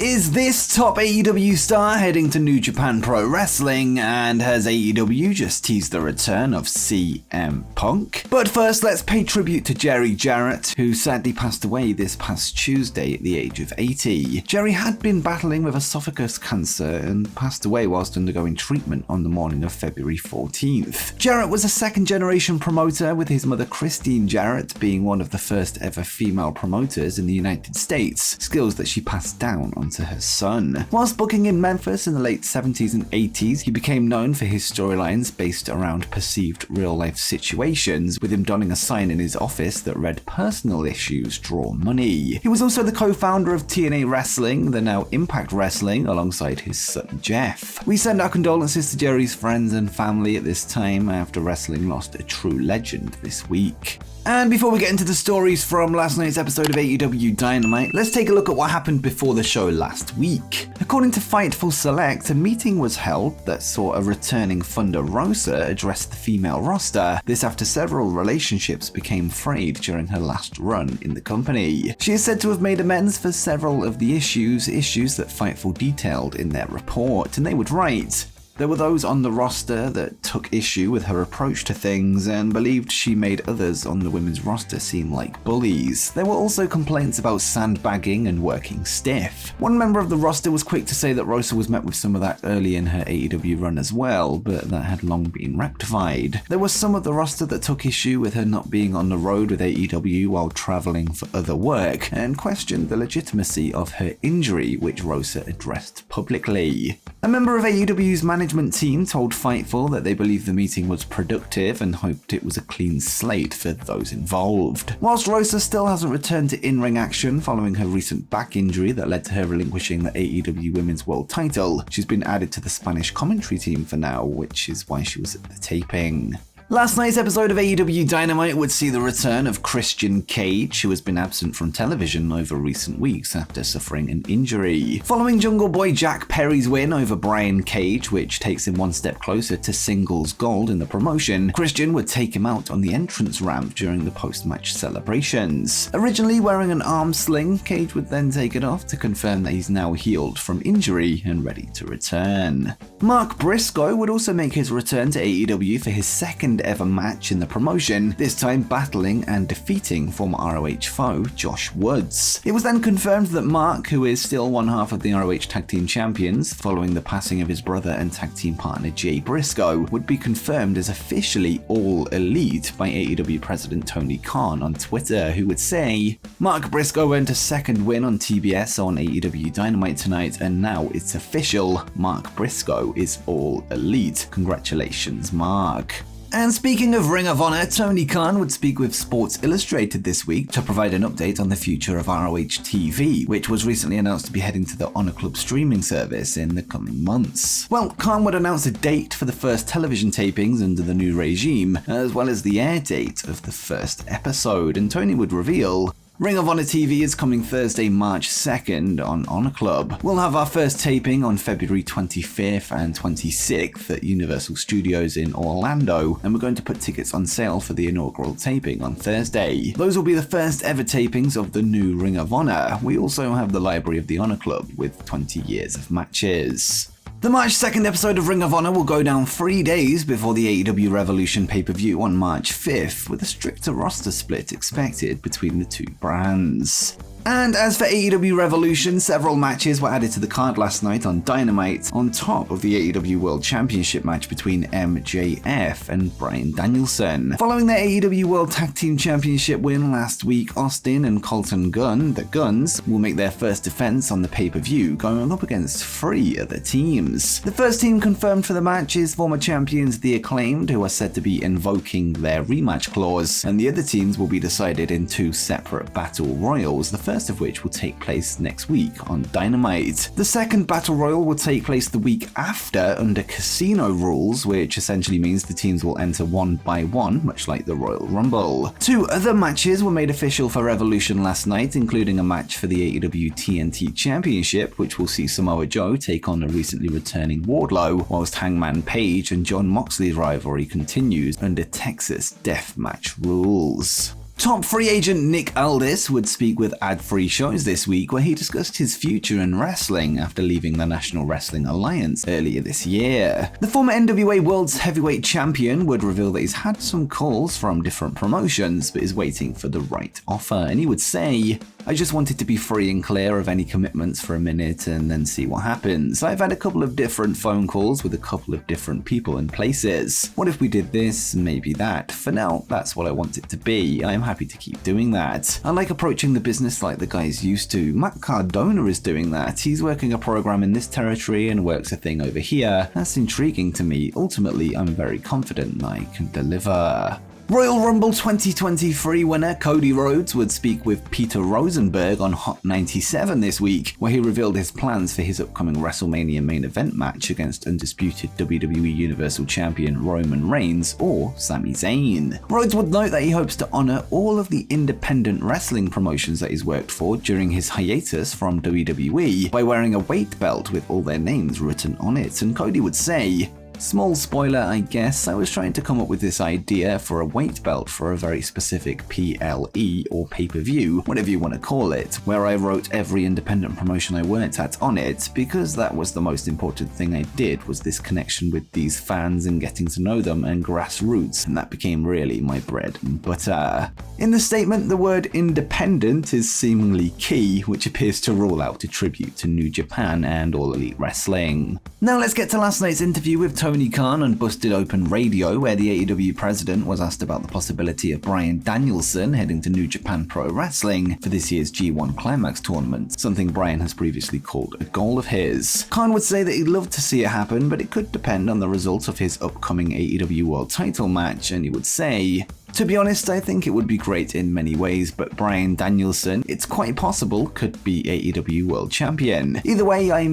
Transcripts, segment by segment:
Is this top AEW star heading to New Japan Pro Wrestling, and has AEW just teased the return of CM Punk? But first, let's pay tribute to Jerry Jarrett, who sadly passed away this past Tuesday at the age of 80. Jerry had been battling with esophagus cancer and passed away whilst undergoing treatment on the morning of February 14th. Jarrett was a second-generation promoter, with his mother Christine Jarrett being one of the first ever female promoters in the United States, skills that she passed down onto her son. Whilst booking in Memphis in the late 70s and 80s, he became known for his storylines based around perceived real-life situations, with him donning a sign in his office that read "Personal issues draw money." He was also the co-founder of TNA Wrestling, the now Impact Wrestling, alongside his son Jeff. We send our condolences to Jerry's friends and family at this time, after wrestling lost a true legend this week. And before we get into the stories from last night's episode of AEW Dynamite, let's take a look at what happened before the show last week. According to Fightful Select, a meeting was held that saw a returning Thunder Rosa address the female roster, this after several relationships became frayed during her last run in the company. She is said to have made amends for several of the issues that Fightful detailed in their report, and they would write, "There were those on the roster that took issue with her approach to things and believed she made others on the women's roster seem like bullies. There were also complaints about sandbagging and working stiff." One member of the roster was quick to say that Rosa was met with some of that early in her AEW run as well, but that had long been rectified. There was some of the roster that took issue with her not being on the road with AEW while traveling for other work, and questioned the legitimacy of her injury, which Rosa addressed publicly. A member of AEW's management team told Fightful that they believed the meeting was productive and hoped it was a clean slate for those involved. Whilst Rosa still hasn't returned to in-ring action following her recent back injury that led to her relinquishing the AEW Women's World title, she's been added to the Spanish commentary team for now, which is why she was at the taping. Last night's episode of AEW Dynamite would see the return of Christian Cage, who has been absent from television over recent weeks after suffering an injury. Following Jungle Boy Jack Perry's win over Brian Cage, which takes him one step closer to singles gold in the promotion, Christian would take him out on the entrance ramp during the post-match celebrations. Originally wearing an arm sling, Cage would then take it off to confirm that he's now healed from injury and ready to return. Mark Briscoe would also make his return to AEW for his second ever match in the promotion, this time battling and defeating former ROH foe Josh Woods. It was then confirmed that Mark, who is still one half of the ROH Tag Team Champions following the passing of his brother and tag team partner Jay Briscoe, would be confirmed as officially All Elite by AEW President Tony Khan on Twitter, who would say, "Mark Briscoe earned a second win on TBS on AEW Dynamite tonight, and now it's official. Mark Briscoe is All Elite. Congratulations, Mark." And speaking of Ring of Honor, Tony Khan would speak with Sports Illustrated this week to provide an update on the future of ROH TV, which was recently announced to be heading to the Honor Club streaming service in the coming months. Well, Khan would announce a date for the first television tapings under the new regime, as well as the air date of the first episode, and Tony would reveal, "Ring of Honor TV is coming Thursday, March 2nd on Honor Club. We'll have our first taping on February 25th and 26th at Universal Studios in Orlando, and we're going to put tickets on sale for the inaugural taping on Thursday. Those will be the first ever tapings of the new Ring of Honor. We also have the library of the Honor Club with 20 years of matches." The March 2nd episode of Ring of Honor will go down 3 days before the AEW Revolution pay-per-view on March 5th, with a stricter roster split expected between the two brands. And as for AEW Revolution, several matches were added to the card last night on Dynamite, on top of the AEW World Championship match between MJF and Bryan Danielson. Following their AEW World Tag Team Championship win last week, Austin and Colton Gunn, the Guns, will make their first defense on the pay-per-view, going up against 3 other teams. The first team confirmed for the match is former champions The Acclaimed, who are said to be invoking their rematch clause, and the other teams will be decided in 2 separate battle royals, the first of which will take place next week on Dynamite. The second Battle Royal will take place the week after under casino rules, which essentially means the teams will enter one by one, much like the Royal Rumble. 2 other matches were made official for Revolution last night, including a match for the AEW TNT Championship, which will see Samoa Joe take on a recently returning Wardlow, whilst Hangman Page and Jon Moxley's rivalry continues under Texas Deathmatch rules. Top free agent Nick Aldis would speak with ad-free shows this week where he discussed his future in wrestling after leaving the National Wrestling Alliance earlier this year. The former NWA World's Heavyweight Champion would reveal that he's had some calls from different promotions but is waiting for the right offer, and he would say, "I just wanted to be free and clear of any commitments for a minute and then see what happens. I've had a couple of different phone calls with a couple of different people and places. What if we did this, maybe that? For now, that's what I want it to be. I'm happy to keep doing that. I like approaching the business like the guys used to. Matt Cardona is doing that. He's working a program in this territory and works a thing over here. That's intriguing to me. Ultimately, I'm very confident I can deliver." Royal Rumble 2023 winner Cody Rhodes would speak with Peter Rosenberg on Hot 97 this week, where he revealed his plans for his upcoming WrestleMania main event match against undisputed WWE Universal Champion Roman Reigns or Sami Zayn. Rhodes would note that he hopes to honor all of the independent wrestling promotions that he's worked for during his hiatus from WWE by wearing a weight belt with all their names written on it, and Cody would say, "Small spoiler, I guess, I was trying to come up with this idea for a weight belt for a very specific PLE or pay-per-view, whatever you want to call it, where I wrote every independent promotion I worked at on it, because that was the most important thing I did, was this connection with these fans and getting to know them and grassroots, and that became really my bread and butter." In the statement, the word independent is seemingly key, which appears to rule out a tribute to New Japan and All Elite Wrestling. Now let's get to last night's interview with Tony Khan on Busted Open Radio, where the AEW president was asked about the possibility of Bryan Danielson heading to New Japan Pro Wrestling for this year's G1 Climax tournament, something Bryan has previously called a goal of his. Khan would say that he'd love to see it happen, but it could depend on the result of his upcoming AEW World Title match, and he would say, "To be honest, I think it would be great in many ways, but Bryan Danielson, it's quite possible, could be AEW World Champion. Either way, I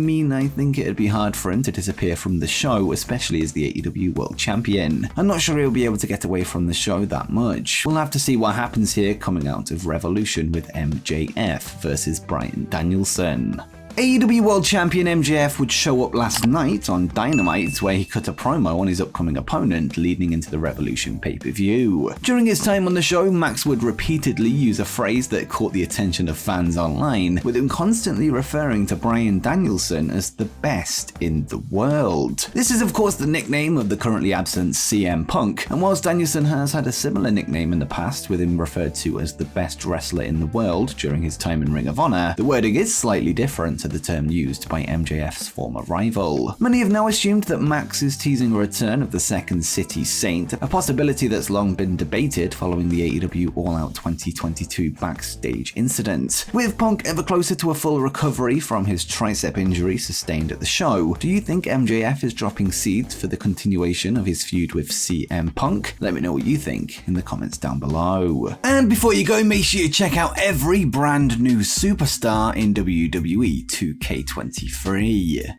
think it'd be hard for him to disappear from the show, especially as the AEW World Champion. I'm not sure he'll be able to get away from the show that much. We'll have to see what happens here coming out of Revolution with MJF versus Bryan Danielson." AEW World Champion MJF would show up last night on Dynamite, where he cut a promo on his upcoming opponent leading into the Revolution pay-per-view. During his time on the show, Max would repeatedly use a phrase that caught the attention of fans online, with him constantly referring to Bryan Danielson as the best in the world. This is of course the nickname of the currently absent CM Punk, and whilst Danielson has had a similar nickname in the past, with him referred to as the best wrestler in the world during his time in Ring of Honor, the wording is slightly different to the term used by MJF's former rival. Many have now assumed that Max is teasing a return of the Second City Saint, a possibility that's long been debated following the AEW All Out 2022 backstage incident. With Punk ever closer to a full recovery from his tricep injury sustained at the show, do you think MJF is dropping seeds for the continuation of his feud with CM Punk? Let me know what you think in the comments down below. And before you go, make sure you check out every brand new superstar in WWE 2K23.